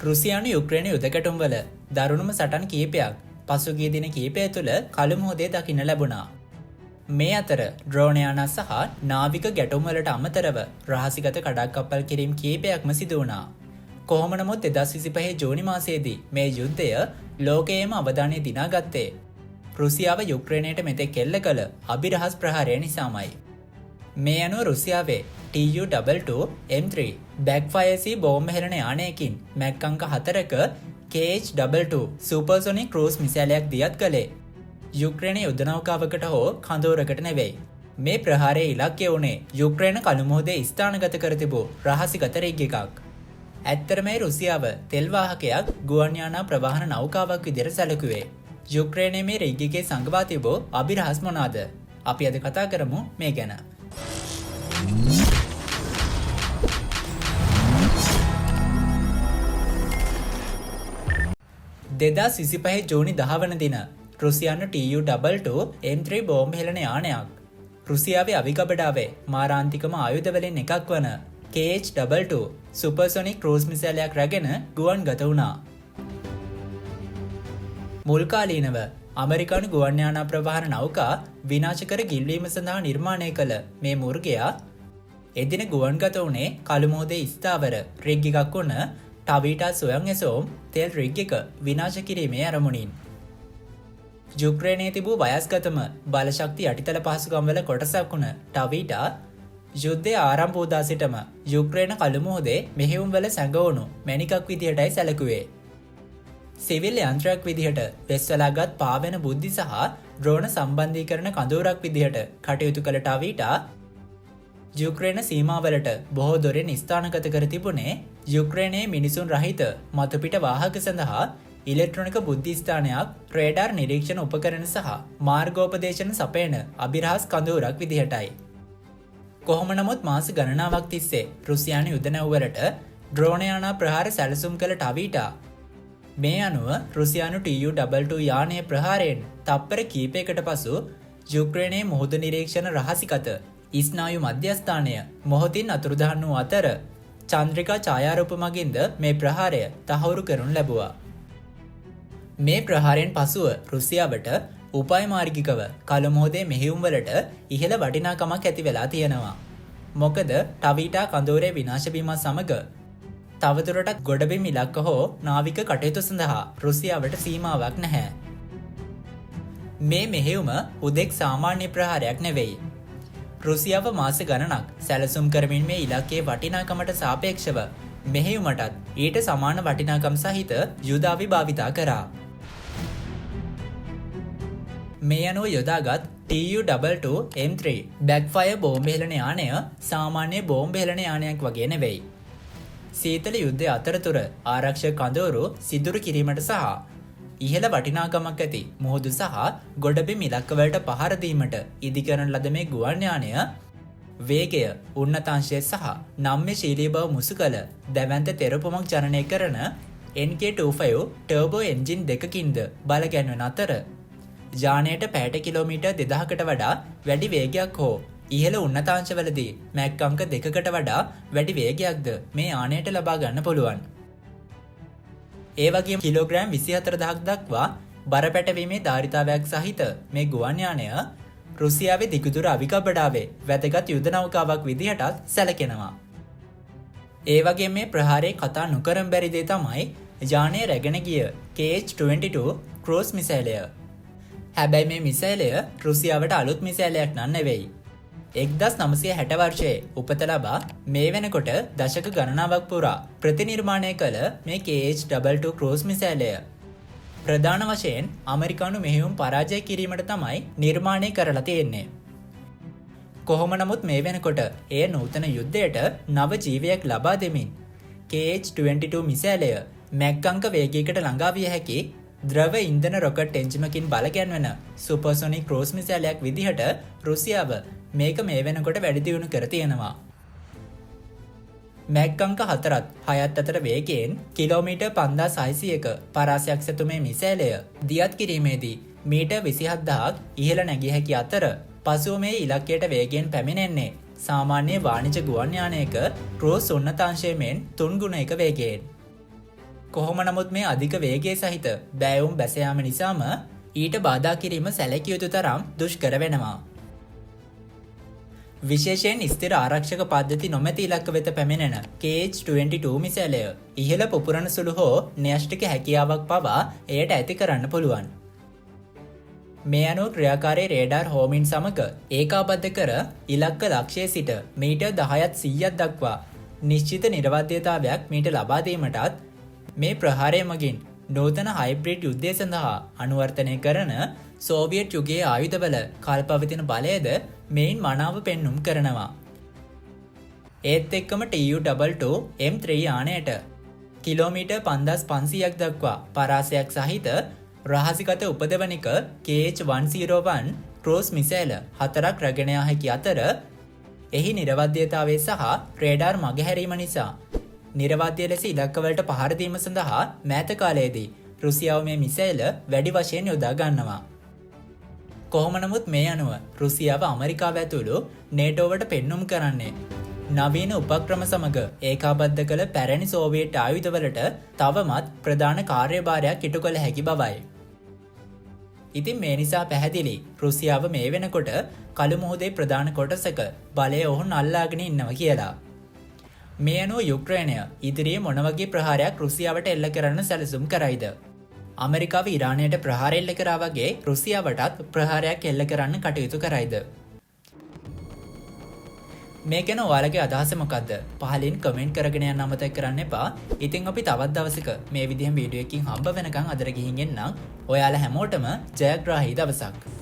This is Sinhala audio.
රුසියානු යුක්‍රේන යුදකැටුම්වල දරුණුම සටන් කීපයක් පසුගිය දින කීපය තුළ කළු මුහුදේ දකින්න ලැබුණා. මේ අතර ඩ්‍රෝනයාන සහ නාවික ගැටුම්වලට අමතරව රහසිගත කඩක්කප්පල් කිරීම් කීපයක්ම සිදු වුණා. කොහොම නමුත් 2025 ජූනි මාසයේදී මේ යුද්ධය ලෝකයේම අවධානය දිනාගත්තේ රුසියාව යුක්‍රේනයට මෙතෙක් එල්ල කළ අභිරහස් ප්‍රහාරය නිසාමයි. මේ අනුව රුසියාවේ Tu-22 M3 බැක්ෆයර් C බෝම්බ හෙළන යානයකින් මැක් අංක 4ක KH-22 සුපර්සොනික් ක්‍රූස් මිසයිලයක් දියත් කළේ යුක්‍රේන යුද්ධ නෞකාවකට හෝ කඳවුරකට නෙවෙයි. මේ ප්‍රහාරයේ ඉලක්කය වුණේ යුක්‍රේන කළු මුහුදේ ස්ථානගත කර තිබූ රහසිගත රිග් එකක්. ඇත්තටම මේ රුසියාව තෙල් වාහකයක් ගුවන් යානා ප්‍රවාහන නෞකාවක් විදිහට සැලකුවේ. යුක්‍රේනයේ මේ රිග් එකේ සංගවා තිබූ අභිරහස් මොනවාද? අපි අද කතා කරමු මේ ගැන. 2025 ජූනි 10 වන දින රුසියානු Tu-22 M3 බෝම්බ හෙළන යානයක් රුසියාවේ අවිගබඩාවේ මාරාන්තිකම ආයුධවලින් එකක් වන KH-22 සුපර්සොනික් ක්‍රූස් මිසයිලයක් රැගෙන ගුවන් ගත වුණා. මුල් කාලීනව ඇමරිකානු ගුවන් යානා ප්‍රවාහන නෞකා විනාශකර ගිල්වීම සඳහා නිර්මාණය කළ මේ මුර්ගයා එදින ගුවන් ගත වුණේ කළු මුහුදේ ස්ථාවර රිග් එකක් වන ටවීටා සොයන් එසෝම් තෙල් රිග් එක විනාශ කිරීමේ අරමුණින්. යුක්‍රේනයේ තිබූ වයස්ගතම බලශක්ති යටිතල පහසුකම්වල කොටසක් වුණ ටවීටා යුද්ධය ආරම්භ වූ දා සිටම යුක්‍රේන කළු මුහුදේ මෙහෙයුම්වල සැඟවුණු මැණිකක් විදිහටයි සැලකුවේ. සිවිල් යන්ත්‍රයක් විදිහට වෙස්වලාගත් පාවෙන බුද්ධි සහ ඩ්‍රෝන සම්බන්ධීකරණ කඳවුරක් විදිහට කටයුතු කළ ටවීටා යුක්‍රේන සීමාවලට බොහෝ දොරින් ස්ථානගත කර තිබුණේ යුක්‍රේනයේ මිනිසුන් රහිත මතුපිට වාහක සඳහා ඉලෙක්ට්‍රොනික බුද්ධි ස්ථානයක්, රේඩාර් නිරීක්ෂණ උපකරණ සහ මාර්ගෝපදේශන සපයන අභිරහස් කඳවුරක් විදිහටයි. කොහොම නමුත් මාස ගණනාවක් තිස්සේ රුසියානු යුද නැව්වලට ඩ්‍රෝන යානා ප්‍රහාර සැලසුම් කළ ටවීටා මේ අනුව රුසියානු Tu-22 යානයේ ප්‍රහාරයෙන් තප්පර කීපයකට පසු යුක්‍රේනයේ මුහුදු නිරීක්ෂණ රහසිගත ස්නායු මධ්‍යස්ථානය මොහොතින් අතුරුදහන් වූ අතර චන්ද්‍රිකා ඡායාරූප මගින්ද මේ ප්‍රහාරය තහවුරු කරනු ලැබුවා. මේ ප්‍රහාරයෙන් පසුව රුසියාවට උපාය මාර්ගිකව කළු මුහුදේ මෙහෙයුම්වලට ඉහළ වටිනාකමක් ඇති වෙලා තියෙනවා. මොකද ටවීටා කඳවුරේ විනාශ වීමත් සමග තවදුරටත් ගොඩබිම් ඉලක්ක හෝ නාවික කටයුතු සඳහා රුසියාවට සීමාවක් නැහැ. මේ මෙහෙයුම උදෙක් සාමාන්‍ය ප්‍රහාරයක් නෙවෙයි. රුසියාව මාස ගණනක් සැලසුම් කරමින් මේ ඉලක්කයේ වටිනාකමට සාපේක්ෂව මෙහෙයුමටත් ඊට සමාන වටිනාකම් සහිත යුධාවි භාවිතා කරා. මේ අනුව යොදාගත් Tu-22 M3 බැක්ෆයර් බෝම්බ හෙළන යානය සාමාන්‍ය බෝම්බ හෙළන යානයක් වගේ නෙවෙයි. සීතල යුද්ධය අතරතුර ආරක්ෂක කඳවුරු සිදුරු කිරීමට සහ ඉහළ වටිනාකමක් ඇති මුහුදු සහ ගොඩබිම් ඉලක්කවලට පහර දීමට ඉදිකරන ලද මේ ගුවන් යානය වේගය, උන්නතාංශය සහ නම්‍යශීලී බව මුසු කළ දැවැන්ත තෙරපුමක් ජනනය කරන NK-25 ටර්බෝ එන්ජින් දෙකකින්ද බලගැන්වන අතර යානයට පැයට කිලෝමීටර් 2000කට වඩා වැඩි වේගයක් හෝ ඉහළ උන්නතාංශවලදී මැක් අංක 2කට වඩා වැඩි වේගයක්ද මේ යානයට ලබා ගන්න පුළුවන්. ඒ වගේම කිලෝග්‍රෑම් 24000ක් දක්වා බර පැටවීමේ ධාරිතාවයක් සහිත මේ ගුවන් යානය රුසියාවේ දිගුදුර අවිගබඩාවේ වැදගත් යුද නෞකාවක් විදිහටත් සැලකෙනවා. ඒ වගේම මේ ප්‍රහාරයේ කතා නොකරන බැරි දේ තමයි යානය රැගෙන ගිය KH-22 ක්‍රූස් මිසයිලය. හැබැයි මේ මිසයිලය රුසියාවට අලුත් මිසයිලයක් නන් නෙවෙයි. 1960 වර්ෂයේ උපත ලබා මේ වෙනකොට දශක ගණනාවක් පුරා ප්‍රතිනිර්මාණය කළ මේ KH-22 ක්‍රූස් මිසයිලය ප්‍රධාන වශයෙන් ඇමරිකානු මෙහෙයුම් පරාජය කිරීමට තමයි නිර්මාණය කරලා තියෙන්නේ. කොහොම නමුත් මේ වෙනකොට එය නූතන යුද්ධයට නව ජීවයක් ලබා දෙමින් KH-22 මිසයිලය මැක් අංක වේගයකට ළඟා විය හැකි ද්‍රව ඉන්ධන රොකට් එන්ජිමකින් බලගැන්වෙන සුපර්සොනික් ක්‍රූස් මිසයිලයක් විදිහට රුසියාව මේක මේ වෙනකොට වැඩි දියුණු කර තියෙනවා. මැක් අංක 4ත් 6ත් අතර වේගයෙන් කිලෝමීටර් 5600ක පරාසයක් සතු මේ මිසයිලය දියත් කිරීමේදී මීටර් 27000ක් ඉහළ නැගිය හැකි අතර පසුව මේ ඉලක්කයට වේගයෙන් පැමිණෙන්නේ සාමාන්‍ය වාණිජ ගුවන් යානයක ක්‍රූස් උන්නතාංශයෙන් 3 ගුණයක වේගයෙන්. කොහොම නමුත් මේ අධික වේගයේ සහිත බෑවුම් බැසයාම නිසාම ඊට බාධා කිරීම සැලකිය යුතු තරම් දුෂ්කර වෙනවා. විශේෂයෙන් ස්ථිර ආරක්ෂක පද්ධති නොමැති ඉලක්ක වෙත පැමිණෙන KH-22 මිසයිලය ඉහළ පුපුරන සුළු හෝ න්‍යෂ්ටික හැකියාවක් පවා එයට ඇති කරන්න පුළුවන්. මේ අනුව ක්‍රියාකාරී රේඩාර් හෝමින් සමග ඒකාබද්ධ කර ඉලක්ක ලක්ෂයේ සිට මීටර් 10ත් 100ක් දක්වා නිශ්චිත නිරවද්‍යතාවයක් මීට ලබා දීමටත් මේ ප්‍රහාරය මගින් නූතන හයිබ්‍රිඩ් යුද්ධය සඳහා අනුවර්තනය කරන සෝවියට් යුගයේ ආයුධවල කල්පවතින බලයද මෙයින් මනාව පෙන්නුම් කරනවා. ඒත් එක්කම TU-22 M3 යානයට කිලෝමීටර් 5500ක් දක්වා පරාසයක් සහිත රහසිගත උපදවනික KH-101 ක්‍රූස් මිසයිල 4ක් රැගෙන යා හැකි අතර එහි නිරවද්‍යතාවය සහ රේඩාර් මගහැරීම නිසා නිරවද්‍ය ලෙස ඉලක්කවලට පහර දීම සඳහා මෑත කාලයේදී රුසියාව මේ මිසයිල වැඩි වශයෙන් යොදා ගන්නවා. කොහොම නමුත් මේ අනුව රුසියාව ඇමරිකාව ඇතුළු නේටෝවට පෙන්නුම් කරන්නේ නවීන උපක්‍රම සමග ඒකාබද්ධ කළ පැරණි සෝවියට් ආයුධවලට තවමත් ප්‍රධාන කාර්යභාරයක් ඉටු කළ හැකි බවයි. ඉතින් මේ නිසා පැහැදිලි රුසියාව මේ වෙනකොට කළු මුහුදේ ප්‍රධාන කොටසක බලය ඔවුන් අල්ලාගෙන ඉන්නවා කියලා. මේ අනුව යුක්‍රේනය ඉදිරියේ මොන වගේ ප්‍රහාරයක් රුසියාවට එල්ල කරන්න සැලසුම් කරයිද? ඇමරිකාව ඉරානයට ප්‍රහාර එල්ල කරා වගේ රුසියාවටත් ප්‍රහාරයක් එල්ල කරන්න කටයුතු කරයිද? මේ ගැන ඔයාලගේ අදහස මොකක්ද? පහලින් කමෙන්ට් කරගෙන යන්න අමතක කරන්න එපා. ඉතින් අපි තවත් දවසක මේ විදිහම වීඩියෝ එකකින් හම්බ වෙනකන් අදට ගිහින් එන්නම්. ඔයාලා හැමෝටම ජයග්‍රාහී දවසක්.